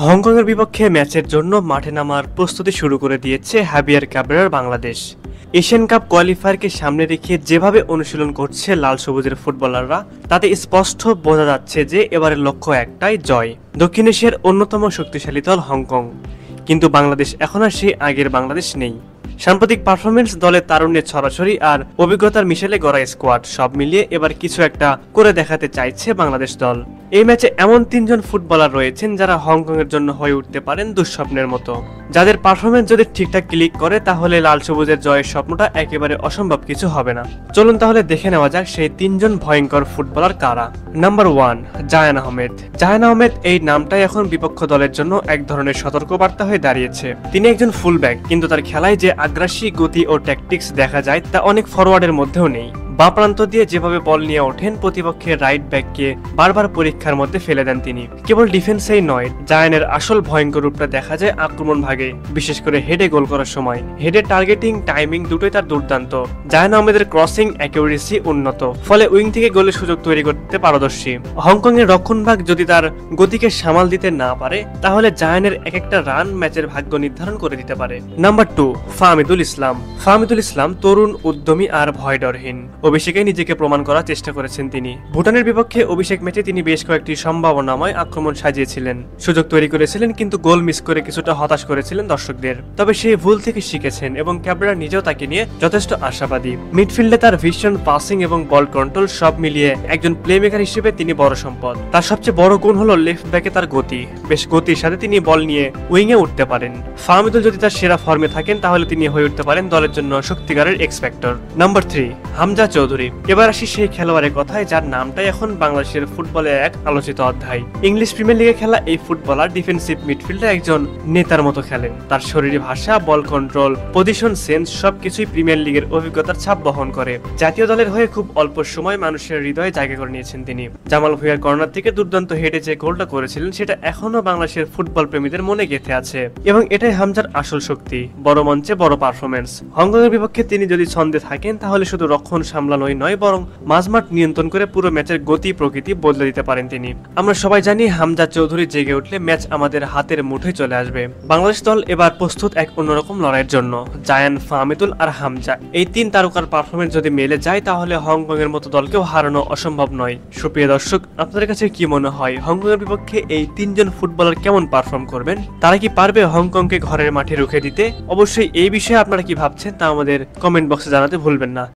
হংকংয়ের বিপক্ষে ম্যাচের জন্য মাঠে নামার প্রস্তুতি শুরু করে দিয়েছে হাবিয়ার ক্যাবরেরার বাংলাদেশ। এশিয়ান কাপ কোয়ালিফায়ারকে সামনে রেখে যেভাবে অনুশীলন করছে লাল সবুজের ফুটবলাররা, তাতে স্পষ্ট বোঝা যাচ্ছে যে এবারের লক্ষ্য একটাই, জয়। দক্ষিণ এশিয়ার অন্যতম শক্তিশালী দল হংকং, কিন্তু বাংলাদেশ এখন আর সেই আগের বাংলাদেশ নেই। সাম্প্রতিক পারফরমেন্স, দলের তারুণ্যের ছড়াছড়ি আর অভিজ্ঞতার মিশেলে গড়া স্কোয়াড, সব মিলিয়ে এবার কিছু একটা করে দেখাতে চাইছে বাংলাদেশ দল। এই ম্যাচে এমন তিনজন ফুটবলার রয়েছেন যারা হংকংয়ের জন্য হয়ে উঠতে পারেন দুঃস্বপ্নের মতো, যাদের পারফরমেন্স যদি ঠিকঠাক ক্লিক করে তাহলে লাল সবুজের জয়ের স্বপ্নটা একেবারে অসম্ভব কিছু হবে না। চলুন তাহলে দেখে নেওয়া যাক সেই তিনজন ভয়ঙ্কর ফুটবলার কারা। নাম্বার 1, জায়ান আহমেদ। জায়ান আহমেদ এই নামটাই এখন বিপক্ষ দলের জন্য এক ধরনের সতর্কবার্তা হয়ে দাঁড়িয়েছে। তিনি একজন ফুলব্যাক, কিন্তু তার খেলায় যে আগ্রাসী গতি ও ট্যাকটিক্স দেখা যায় তা অনেক ফরওয়ার্ডের মধ্যেও নেই। বাঁ প্রান্ত দিয়ে যেভাবে বল নিয়ে ওঠেন, প্রতিপক্ষের রাইট ব্যাককে বারবার পরীক্ষার মধ্যে ফেলে দেন তিনি। কেবল ডিফেন্সেই নয়, জায়ানের আসল ভয়ঙ্কর রূপটা দেখা যায় আক্রমণ ভাগে, বিশেষ করে হেডে গোল করার সময়। হেডে টার্গেটিং, টাইমিং দুটোই তার দুর্দান্ত। জায়ান আহমেদের ক্রসিং অ্যাকিউরেসি উন্নত, ফলে উইং থেকে গোলের সুযোগ তৈরি করতে পারদর্শী। হংকং এর রক্ষণভাগ যদি তার গতিকে সামাল দিতে না পারে, তাহলে জায়ানের এক একটা রান ম্যাচের ভাগ্য নির্ধারণ করে দিতে পারে। নাম্বার 2, ফাহমিদুল ইসলাম। ফাহমিদুল ইসলাম তরুণ, উদ্যমী আর ভয়ডরহীন। অভিষেকে নিজেকে প্রমাণ করার চেষ্টা করেছেন তিনি। ভুটানের বিপক্ষে অভিষেক ম্যাচে তিনি বেশ কয়েকটি সম্ভাবনাময় আক্রমণ সাজিয়েছিলেন, সুযোগ তৈরি করেছিলেন, কিন্তু গোল মিস করে কিছুটা হতাশ করেছিলেন দর্শকদের। তবে সেই ভুল থেকে শিখেছেন এবং ক্যাবরেরা নিজেও তাকে নিয়ে যথেষ্ট আশাবাদী। মিডফিল্ডে তার ভিশন, পাসিং এবং বল কন্ট্রোল সব মিলিয়ে একজন প্লেমেকার হিসেবে তিনি বড় সম্পদ। তার সবচেয়ে বড় গুণ হলো লেফট ব্যাকে তার গতি। বেশ গতির সাথে তিনি বল নিয়ে উইংয়ে উঠতে পারেন। ফাহমিদুল যদি তার সেরা ফর্মে থাকেন, তাহলে তিনি হয়ে উঠতে পারেন দলের জন্য সত্যিকারের এক্সপেক্টর। নাম্বার 3, হামজা চৌধুরী। এবার আসি সেই খেলোয়াড়ের কথায় যার নামটাই এখন বাংলাদেশের ফুটবলে এক আলোচিত অধ্যায়। ইংলিশ প্রিমিয়ার লিগে খেলা এই ফুটবলার ডিফেন্সিভ মিডফিল্ডে একজন নেতার মতো খেলেন। তার শরীরী ভাষা, বল কন্ট্রোল, পজিশন সেন্স সবকিছুই প্রিমিয়ার লিগের অভিজ্ঞতার ছাপ বহন করে। জাতীয় দলের হয়ে খুব অল্প সময় মানুষের হৃদয়ে জায়গা করে নিয়েছেন তিনি। জামাল ভুঁইয়ার কর্নার থেকে দুর্দান্ত হেডে যে গোলটা করেছিলেন, সেটা এখনো বাংলাদেশের ফুটবল প্রেমীদের মনে গেঁথে আছে, এবং এটাই হামজার আসল শক্তি, বড় মঞ্চে বড় পারফরমেন্স। হংকংয়ের বিপক্ষে তিনি যদি ছন্দে থাকেন, তাহলে শুধু রক্ষণ সামলানোই নয়, বরং মাঝমাঠ নিয়ন্ত্রণ করে পুরো ম্যাচের গতি প্রকৃতি বদলে দিতে পারেন তিনি। আমরা সবাই জানি হামজা চৌধুরী জেগে উঠলে ম্যাচ আমাদের হাতের মুঠোয় চলে আসবে। বাংলাদেশ দল এবার প্রস্তুত এক অন্যরকম লড়াইয়ের জন্য। জায়ান, ফাহমিদুল আর হামজা, এই 3 তারকার পারফরমেন্স যদি মেলে যায়, তাহলে হংকং এর মতো দলকেও হারানো অসম্ভব নয়। সুপ্রিয় দর্শক, আপনাদের কাছে কি মনে হয় হংকং এর বিপক্ষে এই 3 জন ফুটবলার কেমন পারফর্ম করবেন? তারা কি পারবে হংকংকে ঘরের মাঠে রুখে দিতে? অবশ্যই এই বিষয়ে আপনারা কি ভাবছেন তা আমাদের কমেন্ট বক্সে জানাতে ভুলবেন না।